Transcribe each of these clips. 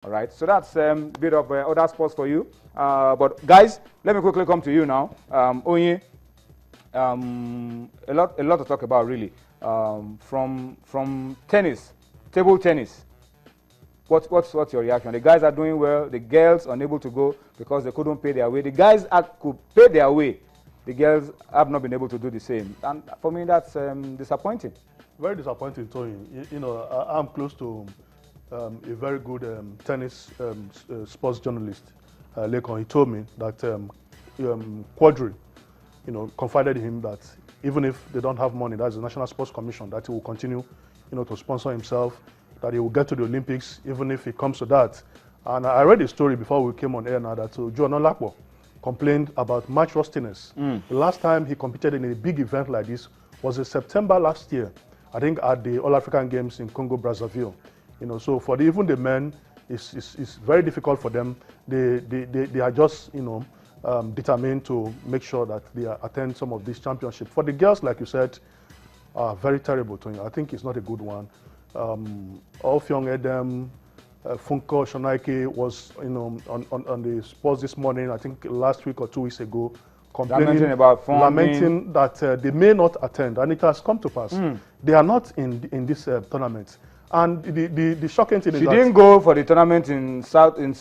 All right, so that's a bit of other sports for you. But guys, let me quickly come to you now. Onye, a lot to talk about really. From tennis, table tennis. What's your reaction? The guys are doing well. The girls unable to go because they couldn't pay their way. The guys could pay their way. The girls have not been able to do the same. And for me, that's disappointing. Very disappointing, Tony. You know, I'm close to a very good tennis sports journalist, Lekon. He told me that Quadri, you know, confided in him that even if they don't have money, that's the National Sports Commission, that he will continue, you know, to sponsor himself, that he will get to the Olympics, even if it comes to that. And I read a story before we came on air now that Joe Akwa complained about match rustiness. The last time he competed in a big event like this was in September last year, I think at the All-African Games in Congo, Brazzaville. You know, so for even the men, it's very difficult for them. They are just, you know, determined to make sure that they attend some of these championships. For the girls, like you said, very terrible, Tony. I think it's not a good one. Ofyong Edem, Funko Shonaike was, you know, on the sports this morning, I think last week or 2 weeks ago, complaining about lamenting that they may not attend, and it has come to pass. They are not in this tournament. And the shocking thing is that she didn't go for the tournament in Khartoum,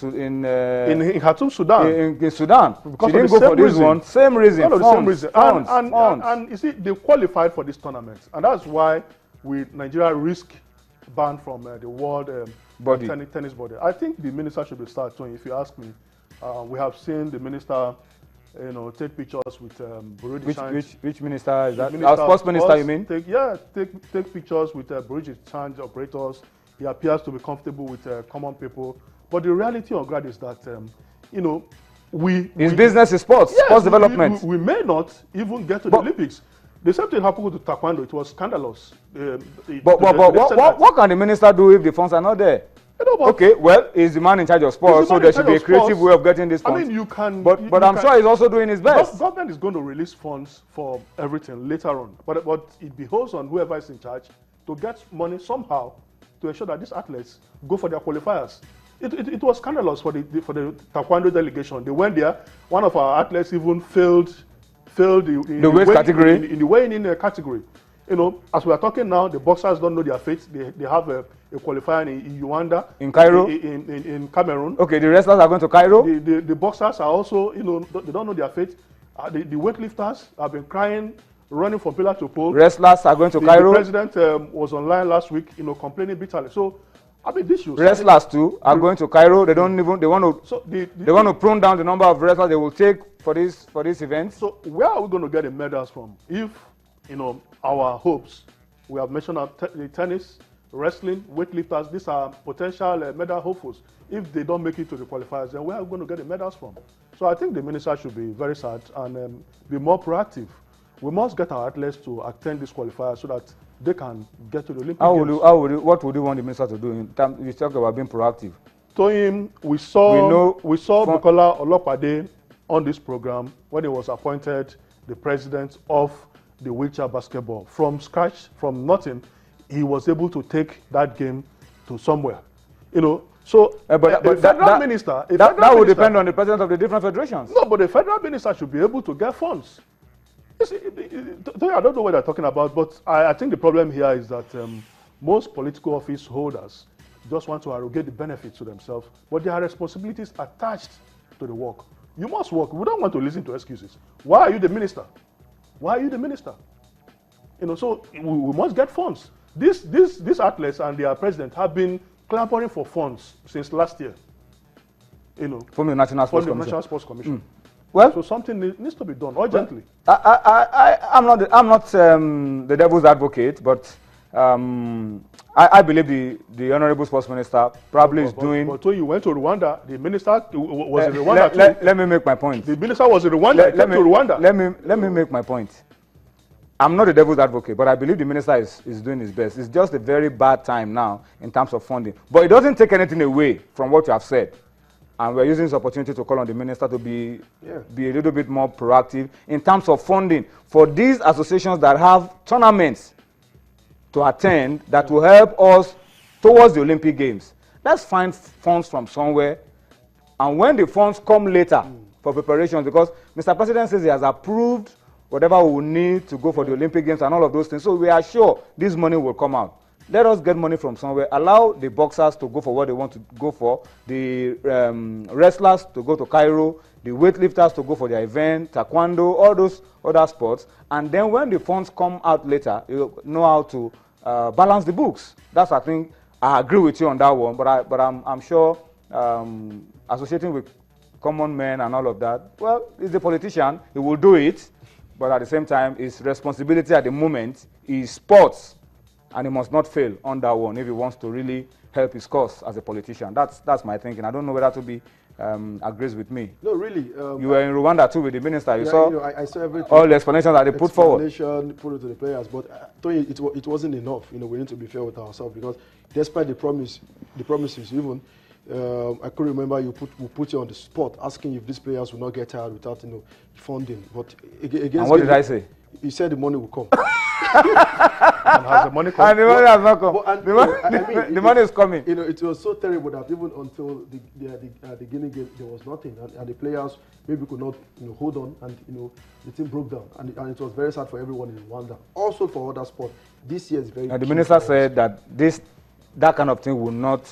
Sudan. In Sudan. Because she didn't go for this one. Same reason. Same reason. Funds. And you see, they qualified for this tournament, and that's why Nigeria risk ban from the world tennis body. I think the minister should be starting. If you ask me, we have seen the minister, you know, take pictures with Burundi. Which minister is that? Our sports minister, you mean? Take pictures with Burundi Change operators. He appears to be comfortable with common people. But the reality on ground is that, you know, business is sports, yes, sports development. We may not even get to the Olympics. The same thing happened to Taekwondo. It was scandalous. What can the minister do if the funds are not there? Okay, well, he's the man in charge of sports, so there should be a creative way of getting this funds. I mean, you can... But I'm sure he's also doing his best. Government is going to release funds for everything later on. But it behoves on whoever is in charge to get money somehow to ensure that these athletes go for their qualifiers. It was scandalous for the Taekwondo delegation. They went there. One of our athletes even failed the weight category. In the weighing-in category. You know, as we are talking now, the boxers don't know their fate. They have a qualifier in Uganda, in Cairo, in Cameroon. Okay, the wrestlers are going to Cairo. The boxers are also, you know, they don't know their fate. The weightlifters have been crying, running from pillar to pole. Wrestlers are going to Cairo. The president was online last week, you know, complaining bitterly. So, I mean, this shows. Wrestlers too are going to Cairo. They don't even. They want to. So they want to prune down the number of wrestlers they will take for this event. So where are we going to get the medals from? If, you know, our hopes, we have mentioned the tennis, wrestling, weightlifters, these are potential medal hopefuls. If they don't make it to the qualifiers, then where are we going to get the medals from? So I think the minister should be very sad and be more proactive. We must get our athletes to attend these qualifiers so that they can get to the Olympic Games. What would you want the minister to do? You talk about being proactive. To him, we saw Bukola Olopade on this program when he was appointed the president of the wheelchair basketball. From scratch, from nothing, he was able to take that game to somewhere. You know, so that would depend on the president of the different federations. No, but the federal minister should be able to get funds. I don't know what they're talking about, but I think the problem here is that most political office holders just want to arrogate the benefits to themselves, but there are responsibilities attached to the work. You must work. We don't want to listen to excuses. Why are you the minister? Why are you the minister? You know, so we must get funds. These athletes and their president have been clamoring for funds since last year. You know, from the National Sports Commission. Well, so something needs to be done urgently. I'm not the devil's advocate, but I believe the honorable sports minister probably is doing. But when you went to Rwanda, the minister was in Rwanda. Let me make my point. The minister was in Rwanda. Let me make my point. I'm not the devil's advocate, but I believe the minister is doing his best. It's just a very bad time now in terms of funding. But it doesn't take anything away from what you have said. And we're using this opportunity to call on the minister to be a little bit more proactive in terms of funding for these associations that have tournaments to attend that will help us towards the Olympic Games. let's find funds from somewhere. And when the funds come later for preparations, because Mr. President says he has approved whatever we will need to go for the Olympic Games and all of those things. So we are sure this money will come out. Let us get money from somewhere. Allow the boxers to go for what they want to go for, the wrestlers to go to Cairo, the weightlifters to go for their event, taekwondo, all those other sports. And then when the funds come out later, you know how to balance the books. That's, I think, I agree with you on that one. But I'm sure associating with common men and all of that, well, he's a politician. He will do it. But at the same time, his responsibility at the moment is sports. And he must not fail on that one if he wants to really help his cause as a politician. That's my thinking. I don't know whether to be agrees with me. No, really. You were in Rwanda too with the minister. You saw I saw everything. All the explanations that they put forward. Put it to the players, but it wasn't enough. We need to be fair with ourselves, because despite the promises, even I could remember we put you on the spot asking if these players will not get tired without funding. But against and what did I say? You said the money will come. And has the money come? And the money has not come. But, the money is coming. It was so terrible that even until the Guinea game, there was nothing, and the players maybe could not hold on, and the team broke down, and it was very sad for everyone in Rwanda. Also for other sports, this year is very. And the minister said that that kind of thing will not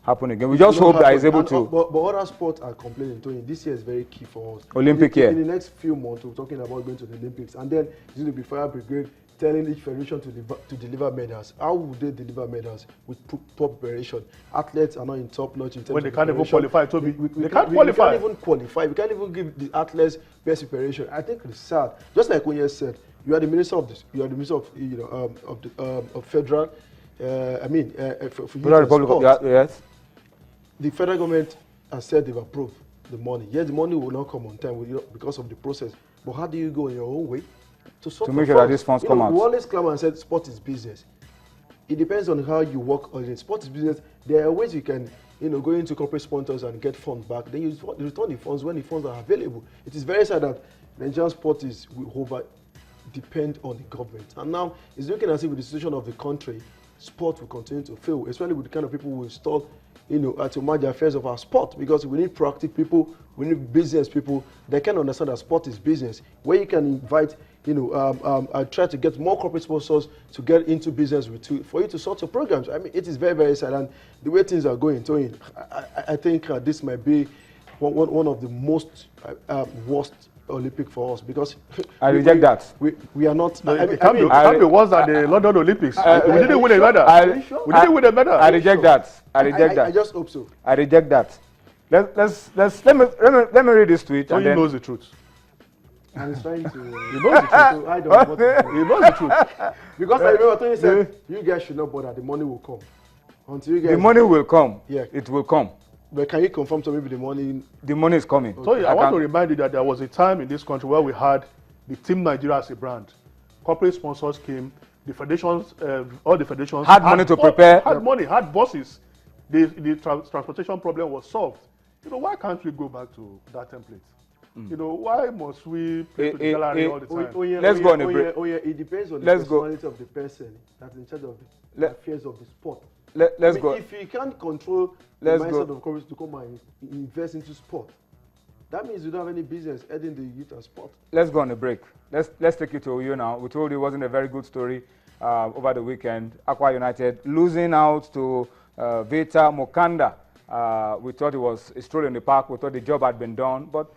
happen again. We just hope that he's able to. But other sports are complaining. Tony, this year is very key for us. Olympic year. In the next few months, we're talking about going to the Olympics, and then it's going to be fire brigade telling each federation to deliver medals. How would they deliver medals? With top preparation. Athletes are not in top notch in terms when they of can't even qualify, Toby. They can't qualify. We can't even qualify. We can't even give the athletes best preparation. I think it's sad. Just like when you said, you are the minister of this. You are the minister of federal. Federal Republic. Yes. The federal government has said they've approved the money. Yes, the money will not come on time because of the process. But how do you go in your own way to make sure that these funds come out? We always clamor and said sport is business. It depends on how you work on it. Sport is business. There are ways you can, go into corporate sponsors and get funds back. Then you return the funds when the funds are available. It is very sad that Nigerian sport will depend on the government. And now it's looking as if with the situation of the country, sport will continue to fail, especially with the kind of people who install to manage the affairs of our sport, because we need proactive people, we need business people that can understand that sport is business, where you can invite, try to get more corporate sponsors to get into business with you, for you to sort your programs. I mean, it is very, very sad, and the way things are going, Tony, I think this might be one of the most worst Olympic for us, because I reject that. We are not. It can't be worse than the London Olympics. We didn't win a medal. We didn't win a medal. I reject that. I just hope so. I reject that. Let me read this tweet. So he knows the truth. And he's trying to. He knows the truth. So I don't know what to do. He knows the truth. Because I remember Tony said, "You guys should not bother. The money will come." Until you guys. The money will come. Yeah, it will come. But can you confirm to me the money? The money is coming. Okay. So I want to remind you that there was a time in this country where we had the Team Nigeria as a brand. Corporate sponsors came. The federations, all the federations had money to prepare. Had money, had buses. The transportation problem was solved. Why can't we go back to that template? Why must we play to the gallery all the time? Let's go on a break. It depends on the personality of the person that's in charge of the affairs of the sport. Let's go. If you can't control the mindset of corporates to come and invest into sport, that means you don't have any business adding the youth and sport. Let's go on a break. Let's take you to you now. We told you it wasn't a very good story over the weekend. Akwa United losing out to Vita Mokanda. We thought it was a stroll in the park. We thought the job had been done, but